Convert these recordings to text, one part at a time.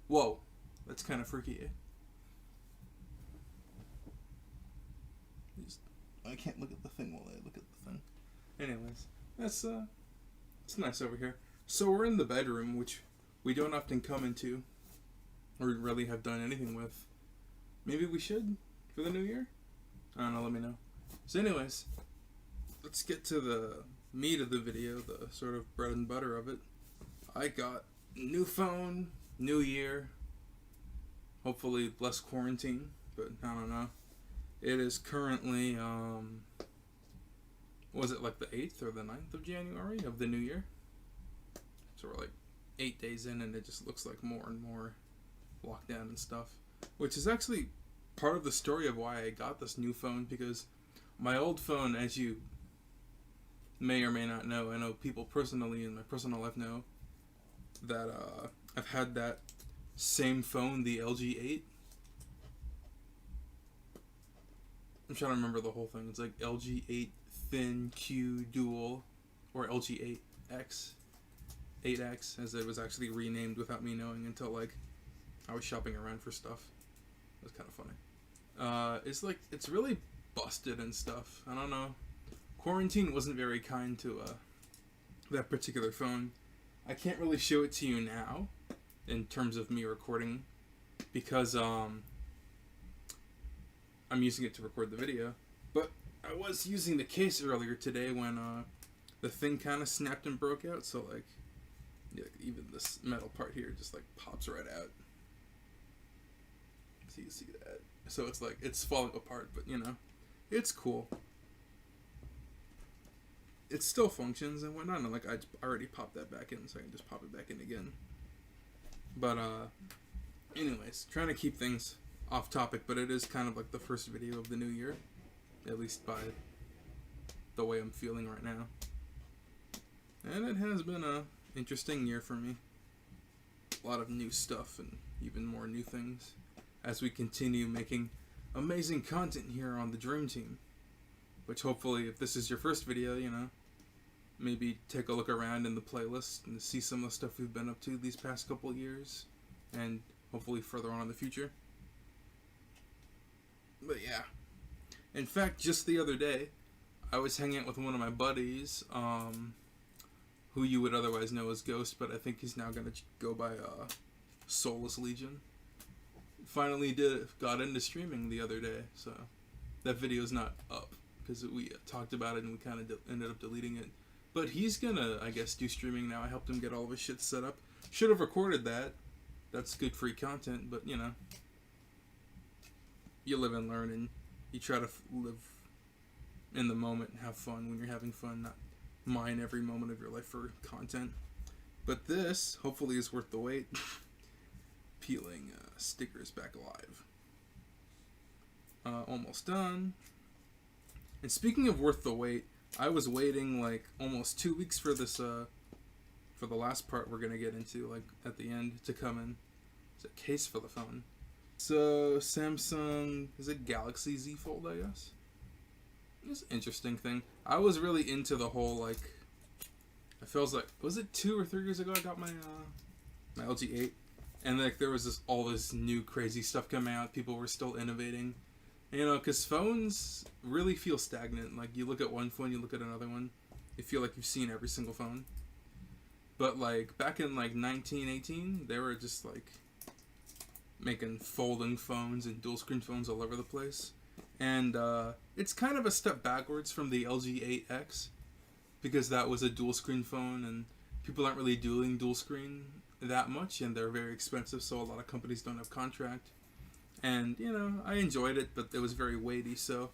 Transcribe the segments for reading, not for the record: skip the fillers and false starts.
Whoa, that's kind of freaky. I can't look at the thing while I look at the thing. Anyways, that's it's nice over here. So we're in the bedroom, which we don't often come into, or really have done anything with. Maybe we should for the new year. I don't know. Let me know. So, anyways, let's get to the meat of the video, the sort of bread and butter of it. I got new phone, new year. Hopefully less quarantine, but I don't know. It is currently, was it like the 8th or the 9th of January of the new year? So we're like 8 days in and it just looks like more and more lockdown and stuff. Which is actually part of the story of why I got this new phone, because my old phone, as you may or may not know, I know people personally in my personal life know, that I've had that same phone, the LG 8. I'm trying to remember the whole thing. It's like LG 8 Thin Q Dual, or LG 8X, 8X, as it was actually renamed without me knowing until like I was shopping around for stuff. It was kind of funny. It's like, it's really busted and stuff. I don't know. Quarantine wasn't very kind to that particular phone. I can't really show it to you now in terms of me recording, because I'm using it to record the video. But I was using the case earlier today when the thing kind of snapped and broke out. So like, yeah, even this metal part here just like pops right out. So you see that. So it's like, it's falling apart, but you know, it's cool. It still functions and whatnot, and like I already popped that back in, so I can just pop it back in again. But anyways, trying to keep things off topic, but it is kind of like the first video of the new year, at least by the way I'm feeling right now. And it has been a interesting year for me. A lot of new stuff and even more new things as we continue making amazing content here on the Dream Team. Which hopefully, if this is your first video, you know, maybe take a look around in the playlist and see some of the stuff we've been up to these past couple years, and hopefully further on in the future. But yeah. In fact, just the other day, I was hanging out with one of my buddies, who you would otherwise know as Ghost, but I think he's now going to go by Soulless Legion. Finally got into streaming the other day, so that video's not up, because we talked about it and we kind of ended up deleting it. But he's gonna, I guess, do streaming now. I helped him get all of his shit set up. Should have recorded that. That's good free content, but you know, you live and learn, and you try to live in the moment and have fun when you're having fun, not mine every moment of your life for content. But this, hopefully, is worth the wait. Peeling stickers back alive. Almost done. And speaking of worth the wait, I was waiting like almost 2 weeks for this, for the last part we're gonna get into, like at the end, to come in. It's a case for the phone. So Samsung, is it Galaxy Z Fold, I guess? It's an interesting thing. I was really into the whole, like, it feels like, was it 2 or 3 years ago I got my my LG 8? And like there was all this new crazy stuff coming out. People were still innovating. You know, because phones really feel stagnant. Like, you look at one phone, you look at another one, you feel like you've seen every single phone. But, like, back in, like, 1918, they were just, like, making folding phones and dual-screen phones all over the place. And it's kind of a step backwards from the LG 8X, because that was a dual-screen phone, and people aren't really doing dual-screen that much, and they're very expensive, so a lot of companies don't have contract. And, you know, I enjoyed it, but it was very weighty, so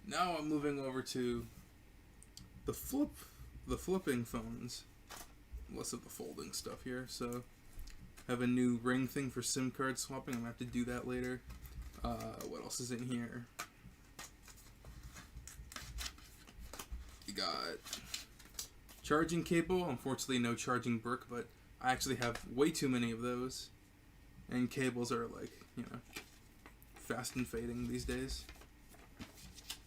now I'm moving over to the flipping phones. Less of the folding stuff here, so I have a new ring thing for SIM card swapping. I'm going to have to do that later. What else is in here? You got charging cable. Unfortunately, no charging brick, but I actually have way too many of those. And cables are like, you know, fast and fading these days.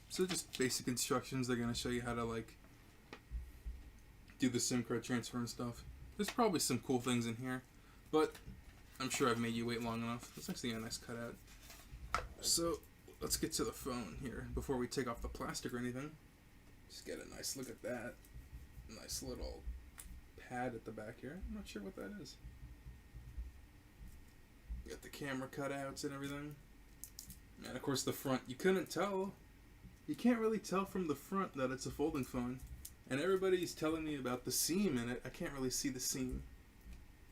So just basic instructions. They're going to show you how to like do the SIM card transfer and stuff. There's probably some cool things in here, but I'm sure I've made you wait long enough. That's actually a nice cutout. So, let's get to the phone here before we take off the plastic or anything. Just get a nice look at that. Nice little pad at the back here. I'm not sure what that is. Got the camera cutouts and everything. And of course the front, you couldn't tell. You can't really tell from the front that it's a folding phone. And everybody's telling me about the seam in it. I can't really see the seam.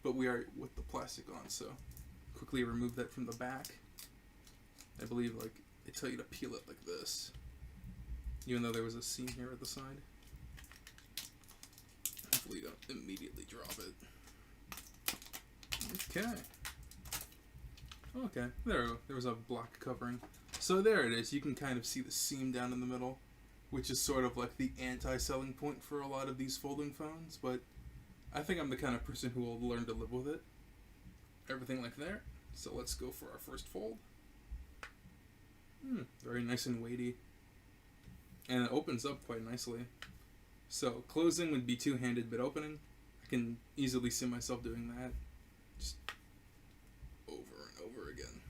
But we are with the plastic on, so quickly remove that from the back. I believe like they tell you to peel it like this. Even though there was a seam here at the side. Hopefully you don't immediately drop it. Okay. Okay, there was a black covering. So there it is. You can kind of see the seam down in the middle, which is sort of like the anti-selling point for a lot of these folding phones, but I think I'm the kind of person who will learn to live with it. Everything like there. So let's go for our first fold. Very nice and weighty. And it opens up quite nicely. So closing would be two-handed, but opening, I can easily see myself doing that. Just over and over again.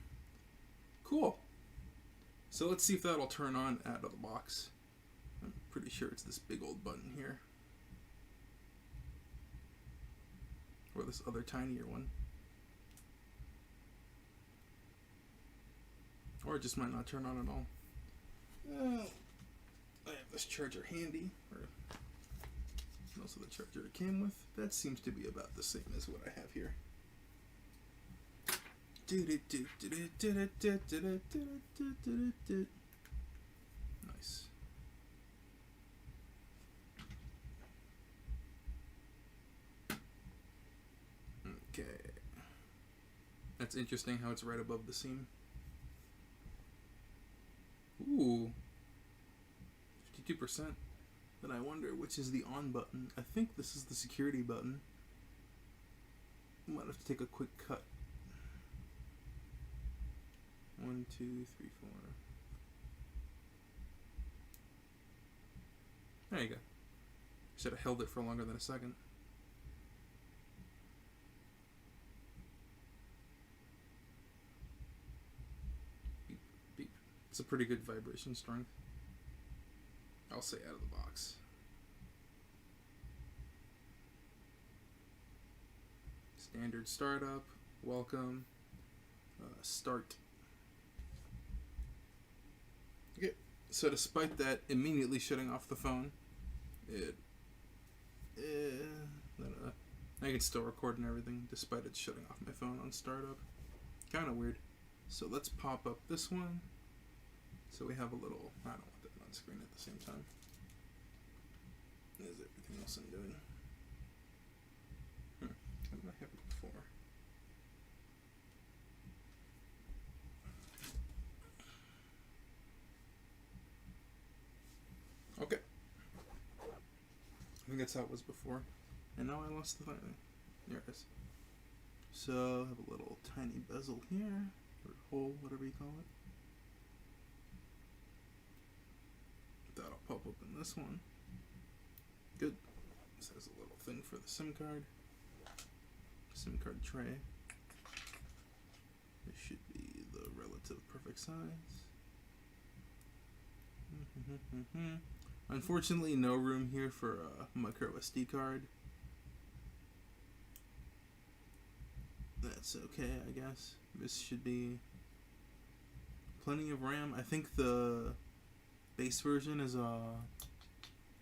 Cool. So let's see if that'll turn on out of the box. I'm pretty sure it's this big old button here. Or this other tinier one. Or it just might not turn on at all. I have this charger handy. Or also the charger it came with. That seems to be about the same as what I have here. Nice. Okay. That's interesting how it's right above the seam. Ooh. 52%. Then I wonder which is the on button. I think this is the security button. I might have to take a quick cut. 1, 2, 3, 4. There you go. Should have held it for longer than a second. Beep, beep. It's a pretty good vibration strength. I'll say out of the box. Standard startup. Welcome. Start. Okay, so despite that immediately shutting off the phone, I can still record and everything despite it shutting off my phone on startup. Kind of weird. So let's pop up this one. So we have a little, I don't want that on screen at the same time. There's everything else I'm doing. How did I have it before? Okay. I think that's how it was before. And now I lost the thing. There it is. So I have a little tiny bezel here, or hole, whatever you call it. That'll pop up in this one. Good. This has a little thing for the SIM card. SIM card tray. This should be the relative perfect size. Unfortunately, no room here for a micro SD card. That's okay, I guess. This should be plenty of RAM. I think the base version is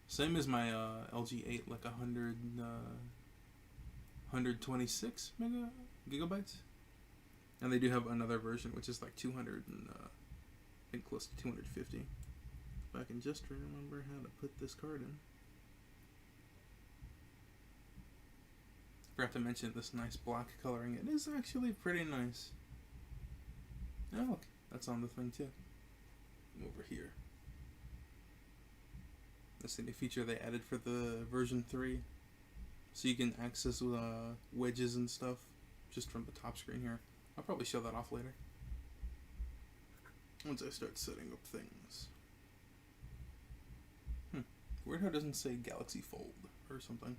same as my LG 8, like 126 gigabytes. And they do have another version which is like 200 and I think close to 250. If I can just remember how to put this card in. Forgot to mention this nice black coloring. It is actually pretty nice. Oh, look, that's on the thing too. Over here. That's the new feature they added for the version 3. So you can access wedges and stuff just from the top screen here. I'll probably show that off later. Once I start setting up things. Weird how it doesn't say Galaxy Fold or something.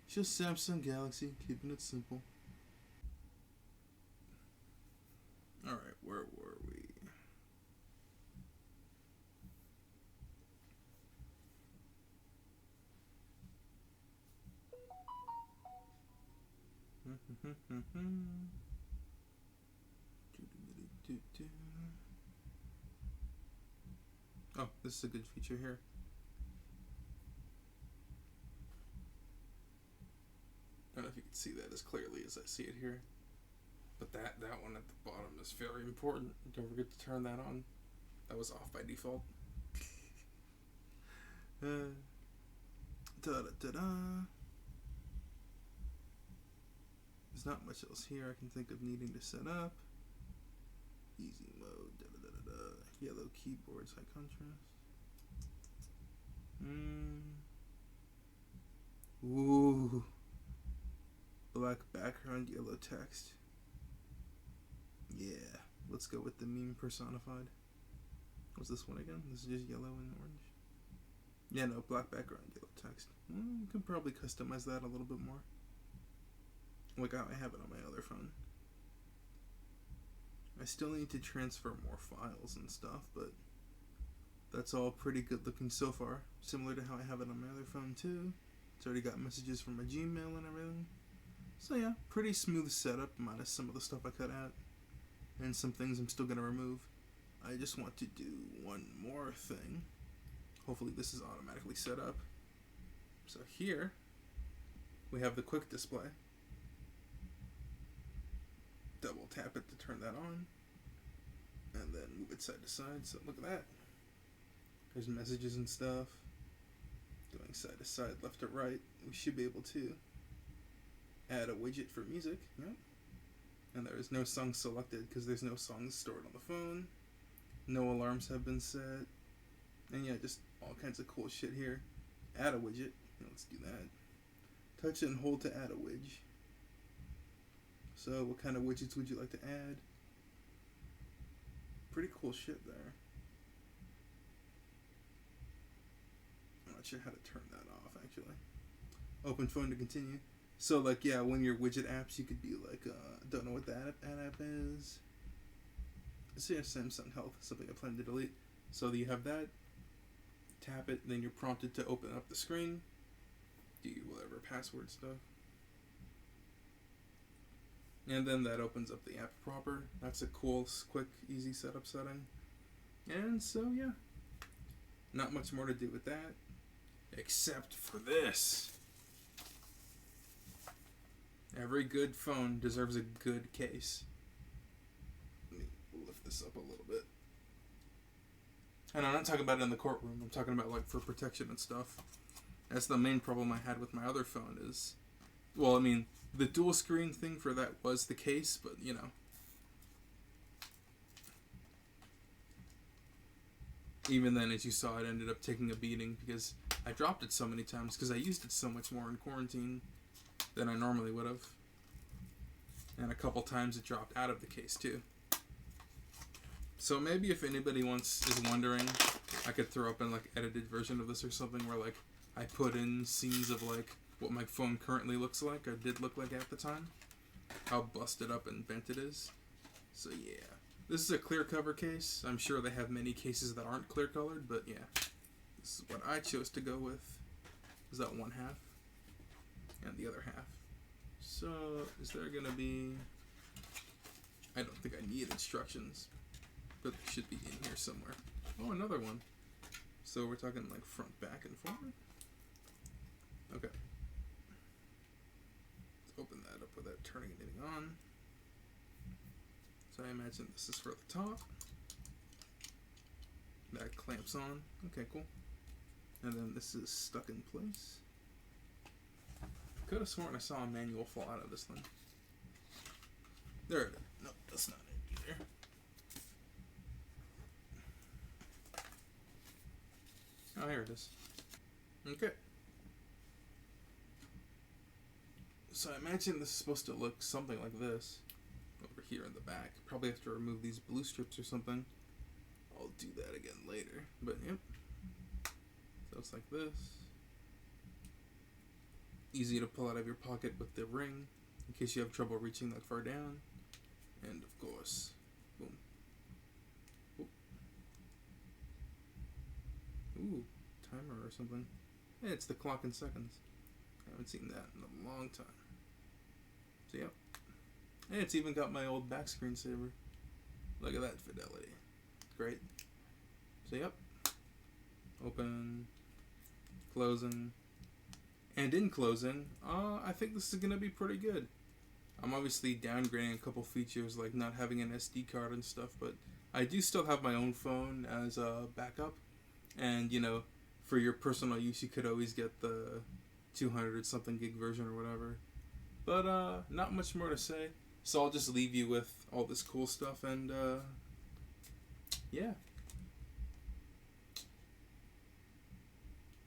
Just Samsung Galaxy, keeping it simple. Oh, this is a good feature here. I don't know if you can see that as clearly as I see it here. But that one at the bottom is very important. Don't forget to turn that on. That was off by default. There's not much else here I can think of needing to set up. Easy mode. Yellow keyboards, high contrast. Ooh. Black background, yellow text. Yeah. Let's go with the meme personified. What's this one again? This is just yellow and orange. Yeah, no, black background, yellow text. You can probably customize that a little bit more. Like how I have it on my other phone. I still need to transfer more files and stuff, but that's all pretty good looking so far. Similar to how I have it on my other phone too. It's already got messages from my Gmail and everything. So yeah, pretty smooth setup, minus some of the stuff I cut out. And some things I'm still going to remove. I just want to do one more thing. Hopefully this is automatically set up. So here, we have the quick display. Double tap it to turn that on. And then move it side to side. So look at that. There's messages and stuff. Going side to side, left to right. We should be able to add a widget for music. Yep. And there is no song selected because there's no songs stored on the phone. No alarms have been set. And yeah, just all kinds of cool shit here. Add a widget. Let's do that. Touch and hold to add a widget. So what kind of widgets would you like to add? Pretty cool shit there. I'm not sure how to turn that off actually. Open phone to continue. So like yeah, when your widget apps you could be like, don't know what that app is. So yeah, Samsung Health, something I plan to delete. So you have that. Tap it, then you're prompted to open up the screen. Do whatever password stuff. And then that opens up the app proper. That's a cool, quick, easy setup setting. And so yeah, not much more to do with that, except for this. Every good phone deserves a good case. Let me lift this up a little bit. And I'm not talking about it in the courtroom. I'm talking about like for protection and stuff. That's the main problem I had with my other phone is, well, I mean, the dual screen thing for that was the case, but you know. Even then, as you saw, it ended up taking a beating because I dropped it so many times because I used it so much more in quarantine than I normally would have. And a couple times it dropped out of the case too. So maybe if anybody is wondering, I could throw up an like edited version of this or something where like I put in scenes of like what my phone currently looks like or did look like at the time. How busted up and bent it is. So yeah. This is a clear cover case. I'm sure they have many cases that aren't clear colored, but yeah. This is what I chose to go with. Is that one half? And the other half. So, is there gonna be... I don't think I need instructions. But they should be in here somewhere. Oh, another one. So we're talking like front, back, and forward? Okay. Let's open that up without turning anything on. So I imagine this is for the top. That clamps on. Okay, cool. And then this is stuck in place. Could have sworn I saw a manual fall out of this thing. There it is. No, that's not it either. Oh, here it is. Okay. So I imagine this is supposed to look something like this. Over here in the back. Probably have to remove these blue strips or something. I'll do that again later. But yep. So it's like this. Easy to pull out of your pocket with the ring in case you have trouble reaching that far down. And of course, boom. Ooh, timer or something. Yeah, it's the clock in seconds. I haven't seen that in a long time. So yep. And it's even got my old back screensaver. Look at that fidelity. Great. So yep. Open. Closing. And in closing, I think this is going to be pretty good. I'm obviously downgrading a couple features like not having an SD card and stuff, but I do still have my own phone as a backup. And, you know, for your personal use, you could always get the 200 something gig version or whatever. But not much more to say. So I'll just leave you with all this cool stuff and yeah.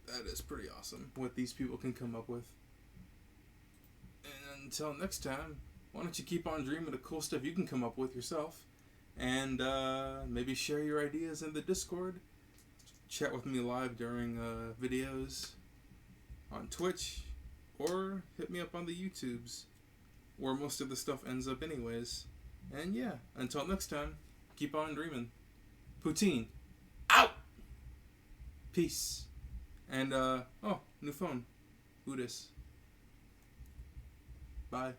That is pretty awesome what these people can come up with. And until next time, why don't you keep on dreaming of cool stuff you can come up with yourself, and maybe share your ideas in the Discord, chat with me live during videos on Twitch, or hit me up on the YouTubes, where most of the stuff ends up anyways. And yeah, until next time, keep on dreaming. Poutine, out! Peace. And, oh, new phone. Who dis? Bye.